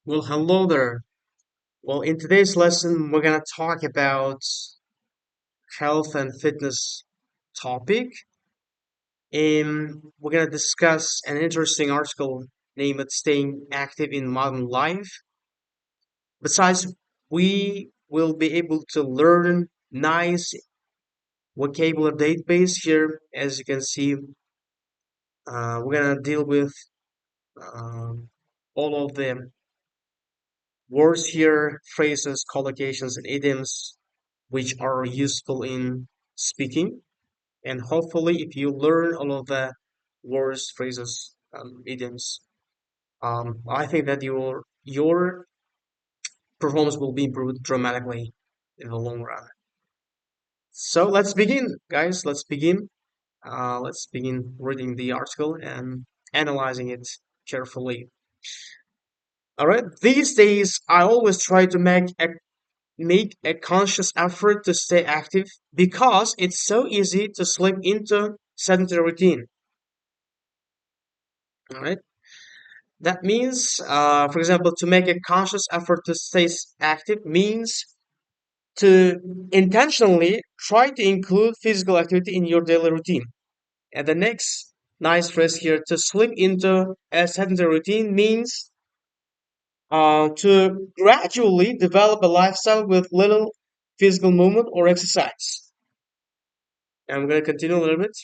Well, hello there. Well, in today's lesson, we're going to talk about health and fitness topic. And we're going to discuss an interesting article named Staying Active in Modern Life. Besides, we will be able to learn nice vocabulary database here. As you can see, we're going to deal with um, all of the words here, phrases, collocations, and idioms, which are useful in speaking. And hopefully, if you learn all of the words, phrases, idioms, I think that your performance will be improved dramatically in the long run. So let's begin, guys. Let's begin reading the article and analyzing it carefully. All right. These days, I always try to make a conscious effort to stay active because it's so easy to slip into sedentary routine. All right. That means, for example, to make a conscious effort to stay active means to intentionally try to include physical activity in your daily routine. And the next nice phrase here, to slip into a sedentary routine means to gradually develop a lifestyle with little physical movement or exercise. And I'm going to continue a little bit.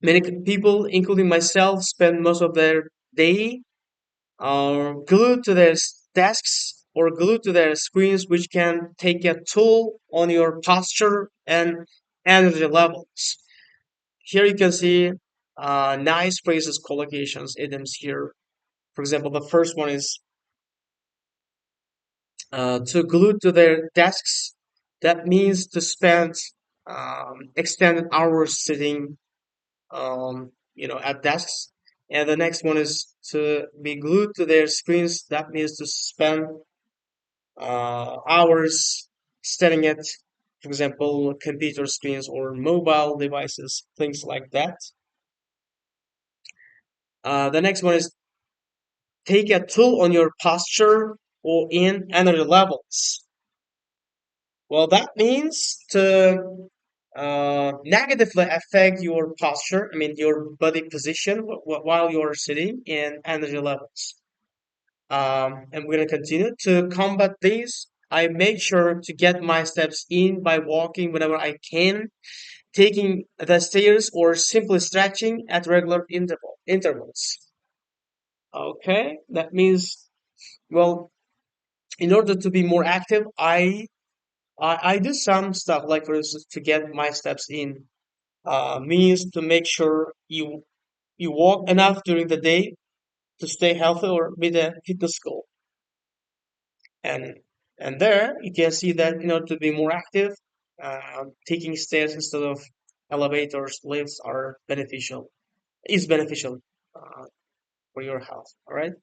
Many people, including myself, spend most of their day glued to their desks or glued to their screens, which can take a toll on your posture and energy levels. Here you can see nice phrases, collocations, idioms here. For example, the first one is to glue to their desks. That means to spend extended hours sitting at desks. And the next one is to be glued to their screens. That means to spend hours staring at, for example, computer screens or mobile devices, things like that. The next one is take a toll on your posture or in energy levels. Well, that means to negatively affect your posture, I mean, your body position while you're sitting and energy levels. And we're going to continue to combat these. I make sure to get my steps in by walking whenever I can, taking the stairs, or simply stretching at regular intervals. Okay, that means, well, in order to be more active, I do some stuff like, for instance, to get my steps in. Means to make sure you walk enough during the day to stay healthy or meet a fitness goal. And there you can see that in order to be more active, taking stairs instead of elevators, lifts are beneficial. Is beneficial for your health. All right.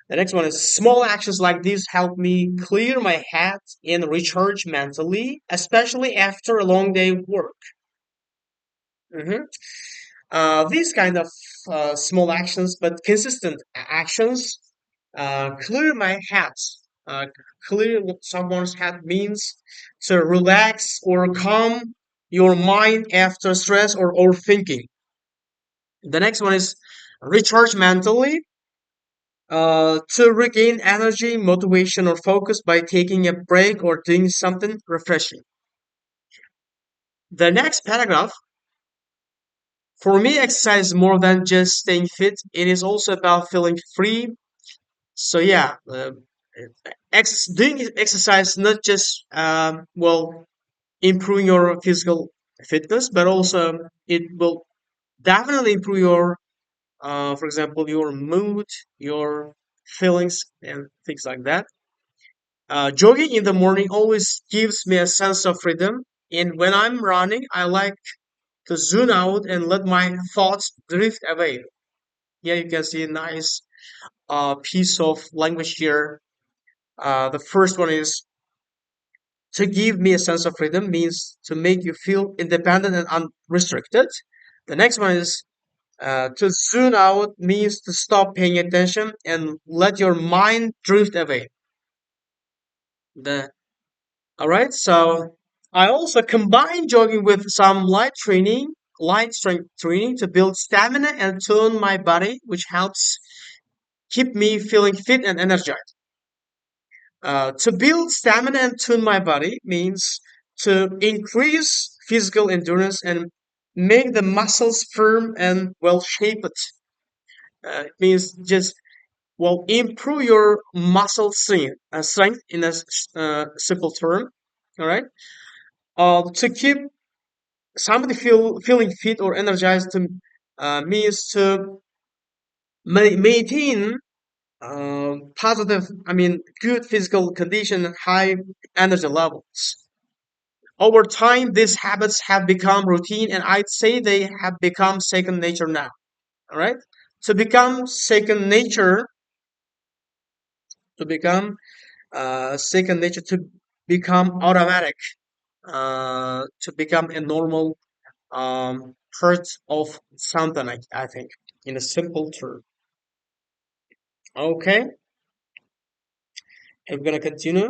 The next one is small actions like these help me clear my head and recharge mentally, especially after a long day of work. Mhm. These kind of small actions, but consistent actions, clear my head. Uh, Clear someone's head means to relax or calm your mind after stress or overthinking. The next one is recharge mentally, to regain energy, motivation, or focus by taking a break or doing something refreshing. The next paragraph, for me, exercise is more than just staying fit. It is also about feeling free. So yeah, doing exercise not just improving your physical fitness, but also it will definitely improve your, for example, your mood, your feelings, and things like that. Jogging in the morning always gives me a sense of freedom, and when I'm running, I like to zoom out and let my thoughts drift away. Here you can see a nice piece of language here. The first one is to give me a sense of freedom means to make you feel independent and unrestricted. The next one is To zone out means to stop paying attention and let your mind drift away. The All right, so I also combine jogging with some light strength training to build stamina and tone my body, which helps keep me feeling fit and energized. To build stamina and tune my body means to increase physical endurance and make the muscles firm and well shaped. It means just improve your muscle strength in a simple term. All right. To keep somebody feeling fit or energized to means to maintain positive, I mean, good physical condition and high energy levels. Over time, these habits have become routine, and I'd say they have become second nature now. All right, to become second nature, to become second nature, to become automatic, to become a normal part of something. I think, in a simple term. Okay, and we're gonna continue.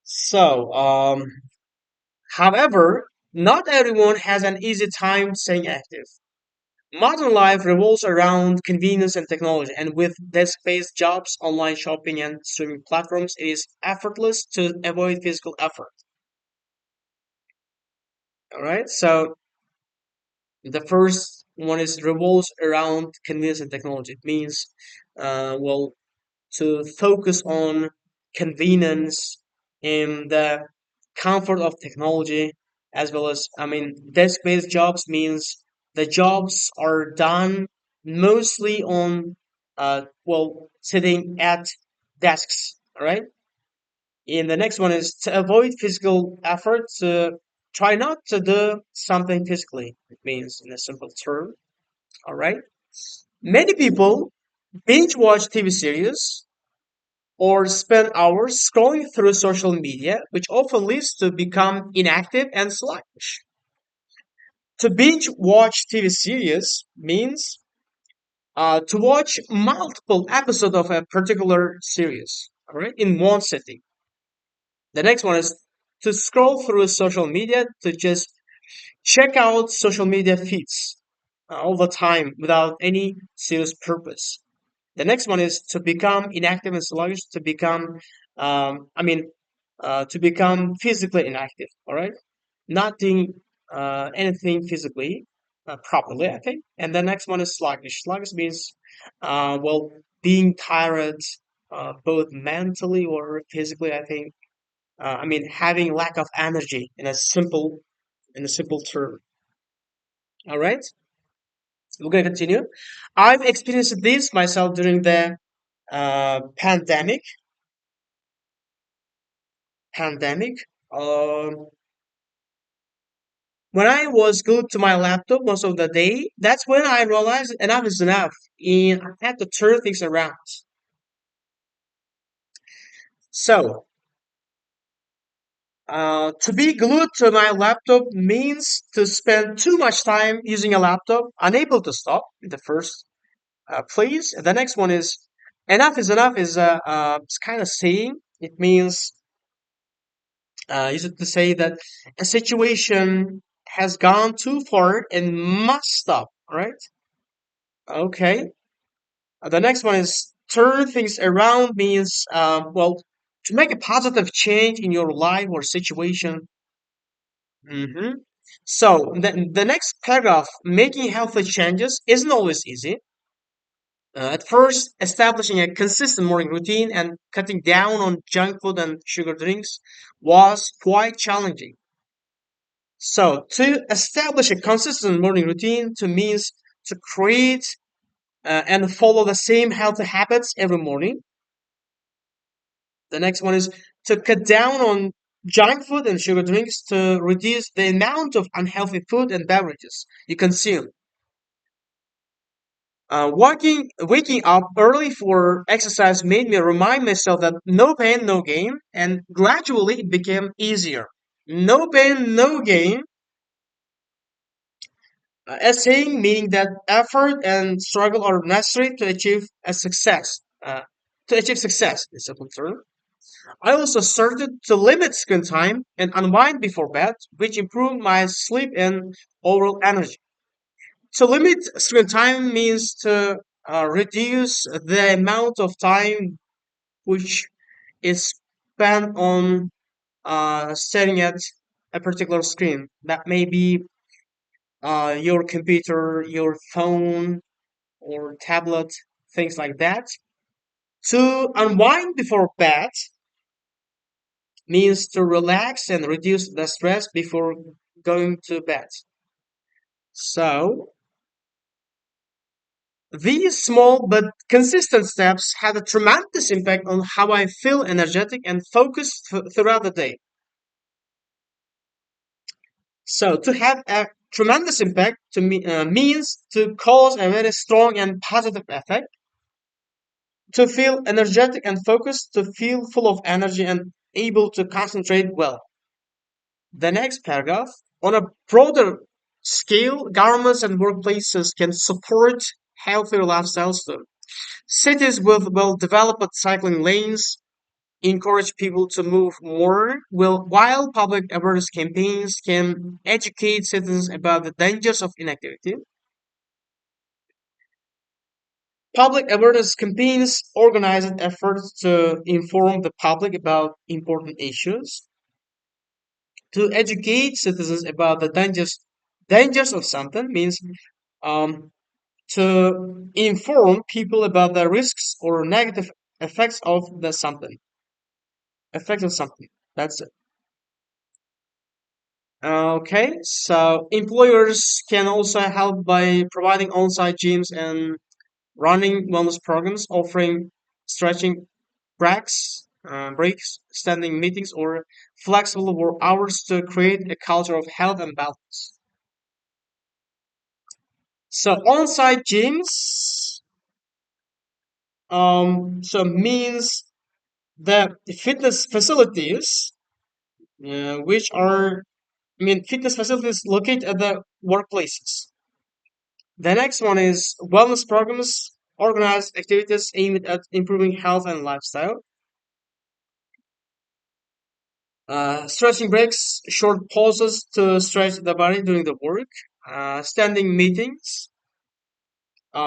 So, however, not everyone has an easy time staying active. Modern life revolves around convenience and technology, and with desk-based jobs, online shopping, and streaming platforms, it is effortless to avoid physical effort. All right, so the first one is revolves around convenience and technology. It means, well, to focus on convenience and the comfort of technology, as well as, I mean, desk-based jobs means the jobs are done mostly on sitting at desks. All right, and the next one is to avoid physical effort, to try not to do something physically. It means, in a simple term. All right, many people binge watch TV series or spend hours scrolling through social media, which often leads to become inactive and sluggish. To binge watch TV series means to watch multiple episodes of a particular series, all right, in one sitting. The next one is to scroll through social media, to just check out social media feeds all the time without any serious purpose. The next one is to become inactive and sluggish, to become, to become physically inactive. All right, not doing anything physically properly, I think. And the next one is sluggish. Sluggish means, being tired, both mentally or physically. I think. Having lack of energy in a simple term. All right, we're gonna continue. I've experienced this myself during the pandemic. Pandemic. Um, when I was glued to my laptop most of the day, that's when I realized enough is enough, and I had to turn things around. So, to be glued to my laptop means to spend too much time using a laptop, unable to stop. The first place. The next one is enough is enough is it's kind of saying. It means used to say that a situation has gone too far and must stop. Right? Okay. The next one is turn things around means to make a positive change in your life or situation. hmm So the next paragraph, making healthy changes isn't always easy. At first, establishing a consistent morning routine and cutting down on junk food and sugar drinks was quite challenging. So, to establish a consistent morning routine to means to create and follow the same healthy habits every morning. The next one is to cut down on junk food and sugar drinks to reduce the amount of unhealthy food and beverages you consume. Waking up early for exercise made me remind myself that no pain, no gain, and gradually it became easier. No pain, no gain, A saying meaning that effort and struggle are necessary to achieve a success. To achieve success, in simple term. I also started to limit screen time and unwind before bed, which improved my sleep and overall energy. To limit screen time means to reduce the amount of time which is spent on staring at a particular screen. That may be your computer, your phone, or tablet, things like that. To unwind before bed means to relax and reduce the stress before going to bed. So, these small but consistent steps had a tremendous impact on how I feel energetic and focused throughout the day. So, to have a tremendous impact to me means to cause a very strong and positive effect. To feel energetic and focused, to feel full of energy and able to concentrate well. The next paragraph, on a broader scale, governments and workplaces can support healthier lifestyles too. Cities with well-developed cycling lanes encourage people to move more, while public awareness campaigns can educate citizens about the dangers of inactivity. Public awareness campaigns organize efforts to inform the public about important issues, to educate citizens about the dangers of something means um, to inform people about the risks or negative effects of the something effects of something. That's it. Okay, so employers can also help by providing on-site gyms and running wellness programs, offering stretching breaks, standing meetings, or flexible work hours to create a culture of health and balance. So on-site gyms means the fitness facilities, which are fitness facilities located at the workplaces. The next one is wellness programs, organized activities aimed at improving health and lifestyle. Stretching breaks, short pauses to stretch the body during the work. Standing meetings,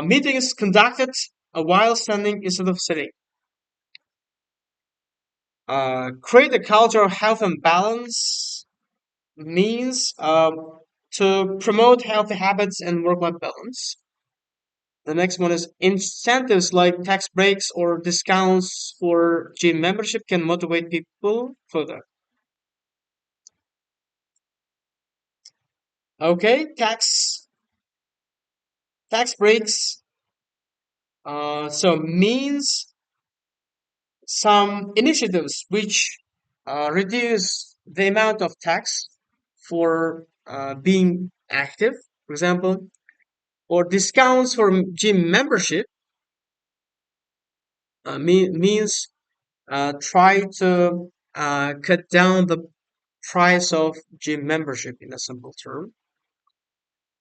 meetings conducted while standing instead of sitting. Create a culture of health and balance means to promote healthy habits and work-life balance. The next one is incentives like tax breaks or discounts for gym membership can motivate people further. Okay, tax breaks. Means some initiatives which reduce the amount of tax for being active, for example, or discounts for gym membership means try to cut down the price of gym membership in a simple term.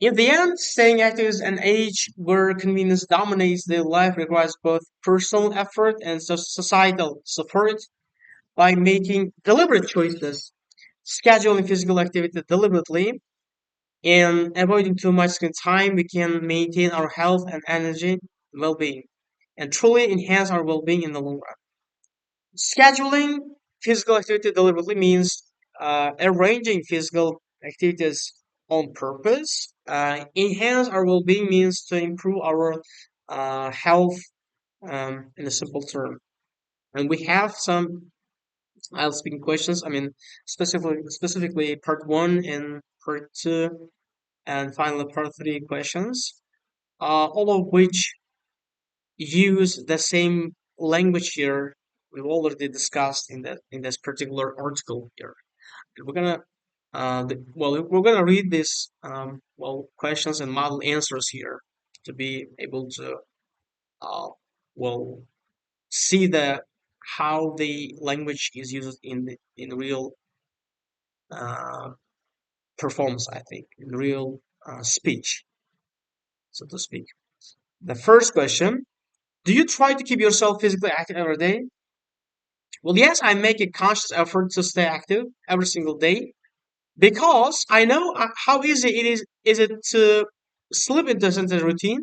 In the end, staying active is an age where convenience dominates daily life requires both personal effort and societal support. By making deliberate choices, scheduling physical activity deliberately, and avoiding too much screen time, we can maintain our health and energy well-being and truly enhance our well-being in the long run. Scheduling physical activity deliberately means arranging physical activities on purpose. Enhance our well-being means to improve our health in a simple term. And we have some IELTS speaking questions. Specifically part one and part two, and finally part three questions. All of which use the same language here we've already discussed in this particular article here. We're gonna we're gonna read these questions and model answers here to be able to uh, well see the how the language is used in real uh, performance. I think in real speech. so to speak. The first question: do you try to keep yourself physically active every day? Well, yes, I make a conscious effort to stay active every single day because I know how easy it is to slip into such a routine.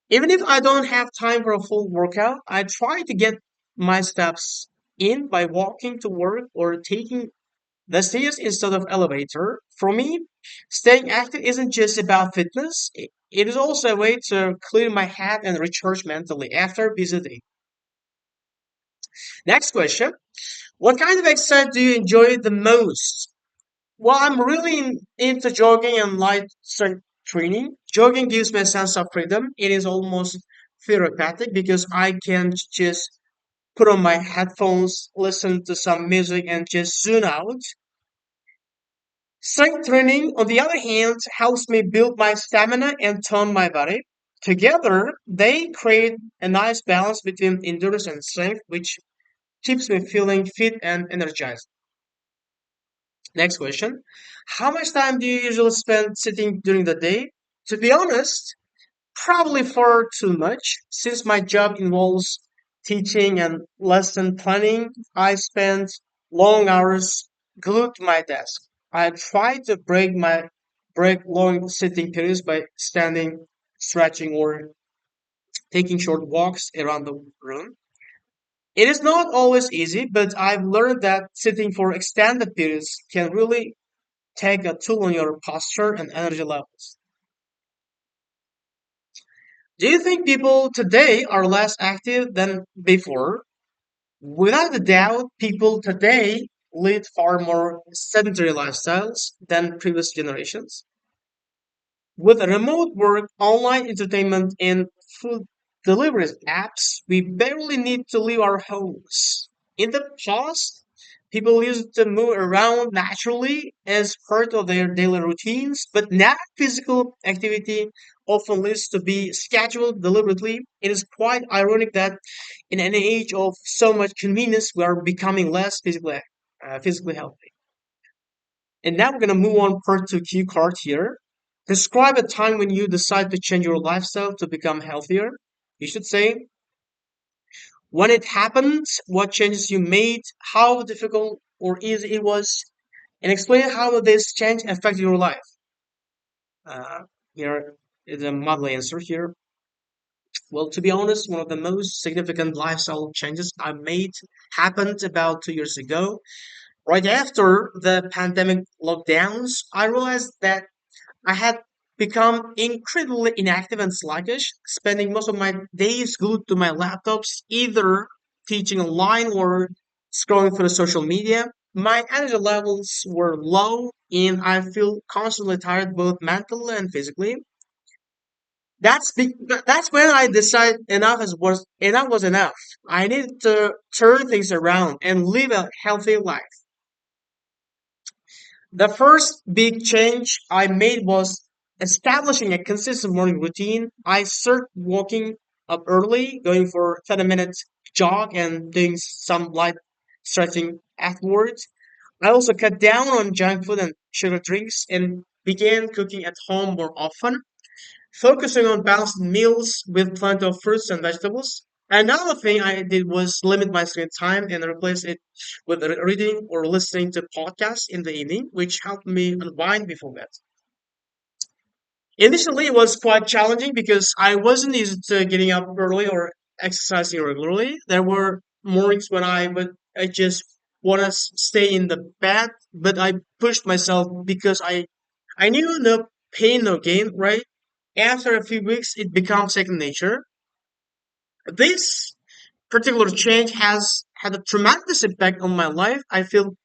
Even if I don't have time for a full workout, I try to get my steps in by walking to work or taking the stairs instead of elevator. For me, staying active isn't just about fitness. It is also a way to clear my head and recharge mentally after a busy day. Next question. What kind of exercise do you enjoy the most? Well, I'm really into jogging and light strength training. Jogging gives me a sense of freedom. It is almost therapeutic because I can just put on my headphones, listen to some music, and just zone out. Strength training, on the other hand, helps me build my stamina and tone my body. Together, they create a nice balance between endurance and strength, which keeps me feeling fit and energized. Next question. How much time do you usually spend sitting during the day? To be honest, probably far too much. Since my job involves teaching and lesson planning, I spend long hours glued to my desk. I try to break long sitting periods by standing, stretching, or taking short walks around the room. It is not always easy, but I've learned that sitting for extended periods can really take a toll on your posture and energy levels. Do you think people today are less active than before? Without a doubt, people today lead far more sedentary lifestyles than previous generations. With remote work, online entertainment, and food delivery apps, we barely need to leave our homes. In the past, people used to move around naturally as part of their daily routines, but now physical activity often needs to be scheduled deliberately. It is quite ironic that in an age of so much convenience, we are becoming less physically healthy. And now we're going to move on part two cue card here. Describe a time when you decide to change your lifestyle to become healthier. You should say when it happened, what changes you made, how difficult or easy it was, and explain how this change affected your life. Uh, Here is a model answer here. Well, to be honest, one of the most significant lifestyle changes I made happened about 2 years ago. Right after the pandemic lockdowns, I realized that I had become incredibly inactive and sluggish, spending most of my days glued to my laptops, either teaching online or scrolling through social media. My energy levels were low, and I feel constantly tired both mentally and physically. That's when I decided enough was enough. I needed to turn things around and live a healthy life. The first big change I made was establishing a consistent morning routine. I started waking up early, going for a 30 minutes jog and doing some light stretching afterwards. I also cut down on junk food and sugar drinks and began cooking at home more often, focusing on balanced meals with plenty of fruits and vegetables. Another thing I did was limit my screen time and replace it with reading or listening to podcasts in the evening, which helped me unwind before bed. Initially, it was quite challenging because I wasn't used to getting up early or exercising regularly. There were mornings when I just want to stay in the bed, but I pushed myself because I knew no pain, no gain, right? After a few weeks, it becomes second nature. This particular change has had a tremendous impact on my life. I feel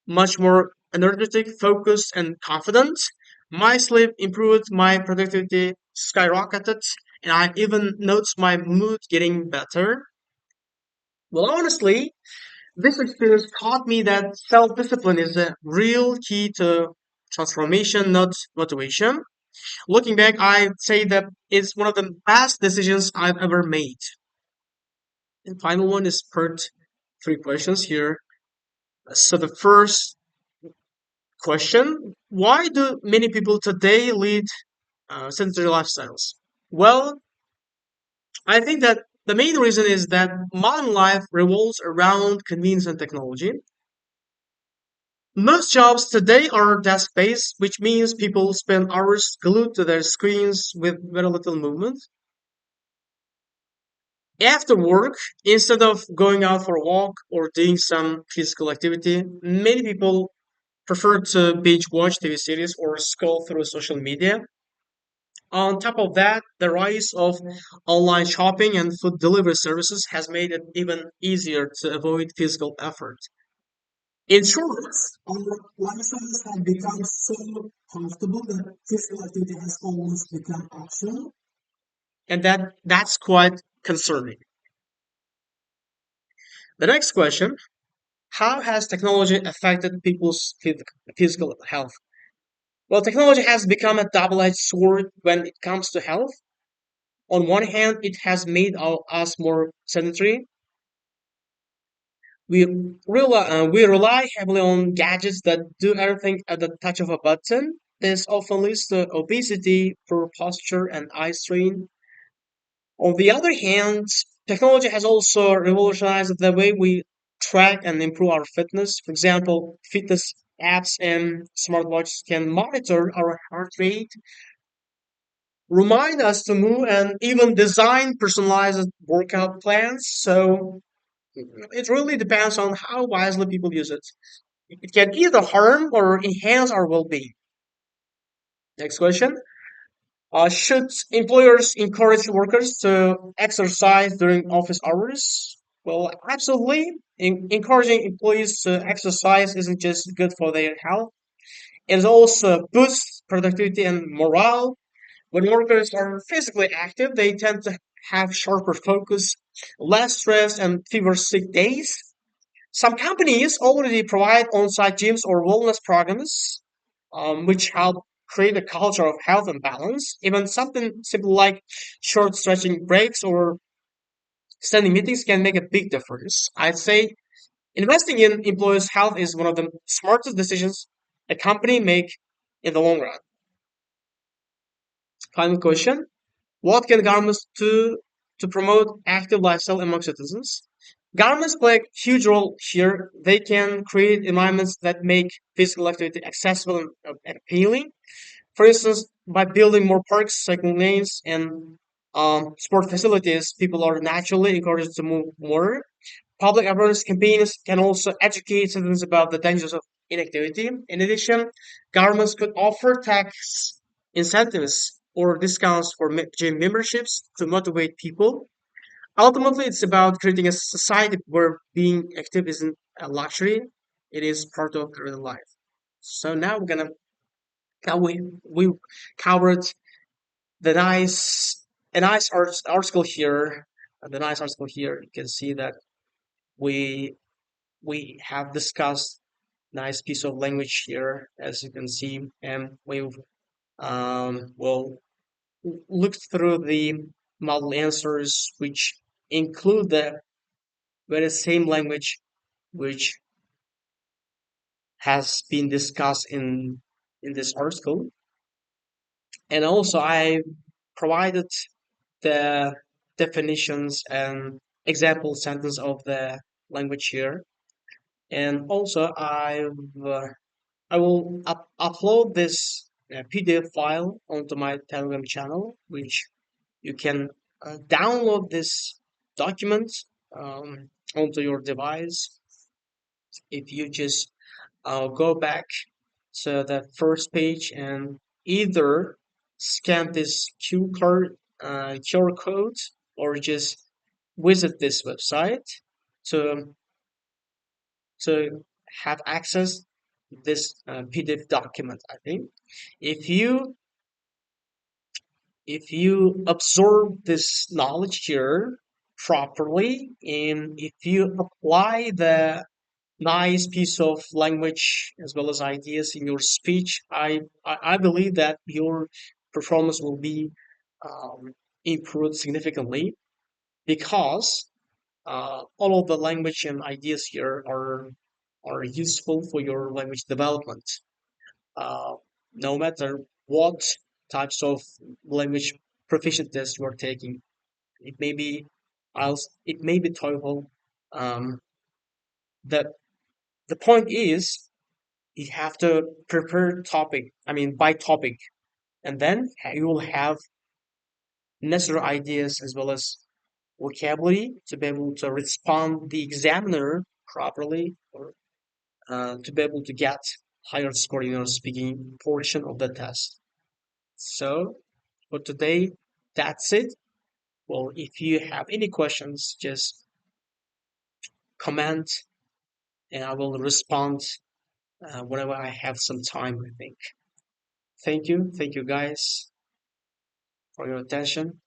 much more energetic, focused, and confident. My sleep improved, my productivity skyrocketed, and I even noticed my mood getting better. Well, honestly, this experience taught me that self discipline is a real key to transformation, not motivation. Looking back, I'd say that it's one of the best decisions I've ever made. And final one is part three questions here. So the first question: why do many people today lead sedentary lifestyles? Well, I think that the main reason is that modern life revolves around convenience and technology. Most jobs today are desk based, which means people spend hours glued to their screens with very little movement. After work, instead of going out for a walk or doing some physical activity, many people prefer to binge watch TV series or scroll through social media. On top of that, the rise of online shopping and food delivery services has made it even easier to avoid physical effort. In short, our lifestyles have become so comfortable that physical activity has almost become optional, and that's quite concerning. The next question: how has technology affected people's physical health? Well, technology has become a double-edged sword when it comes to health. On one hand, it has made us more sedentary. We rely heavily on gadgets that do everything at the touch of a button. This often leads to obesity, poor posture, and eye strain. On the other hand, technology has also revolutionized the way we track and improve our fitness. For example, fitness apps and smartwatches can monitor our heart rate, remind us to move, and even design personalized workout plans. So it really depends on how wisely people use it. It can either harm or enhance our well being. Next question. Should employers encourage workers to exercise during office hours? Well, absolutely. Encouraging employees to exercise isn't just good for their health, it also boosts productivity and morale. When workers are physically active, they tend to have sharper focus, less stress, and fewer sick days. Some companies already provide on-site gyms or wellness programs, which help create a culture of health and balance. Even something simple like short stretching breaks or standing meetings can make a big difference. I'd say investing in employees' health is one of the smartest decisions a company make in the long run. Final question. What can governments do to promote active lifestyle among citizens? Governments play a huge role here. They can create environments that make physical activity accessible and appealing. For instance, by building more parks, cycling lanes, and sport facilities, people are naturally encouraged to move more. Public awareness campaigns can also educate citizens about the dangers of inactivity. In addition, governments could offer tax incentives or discounts for gym memberships to motivate people. Ultimately, it's about creating a society where being active isn't a luxury; it is part of real life. So now we covered the nice article here. The nice article here. You can see that we we have discussed nice piece of language here, as you can see, and we've well looked through the model answers, which include the very same language which has been discussed in this article, and also I provided the definitions and example sentence of the language here, and also I will upload this PDF file onto my Telegram channel, which you can download this document onto your device if you just go back to the first page and either scan this QR code or just visit this website to to have access this PDF document. I think if you if you absorb this knowledge here properly and if you apply the nice piece of language as well as ideas in your speech, I believe that your performance will be um, improved significantly because all of the language and ideas here are useful for your language development. Uh, no matter what types of language proficient test you are taking. It may be IELTS, it may be TOEFL. Um, the the point is you have to prepare topic. I mean, by topic, and then you will have necessary ideas as well as vocabulary to be able to respond the examiner properly, or to be able to get higher score in your speaking portion of the test. So for today, that's it. Well, if you have any questions, just comment and I will respond whenever I have some time, I think. Thank you. Thank you guys for your attention.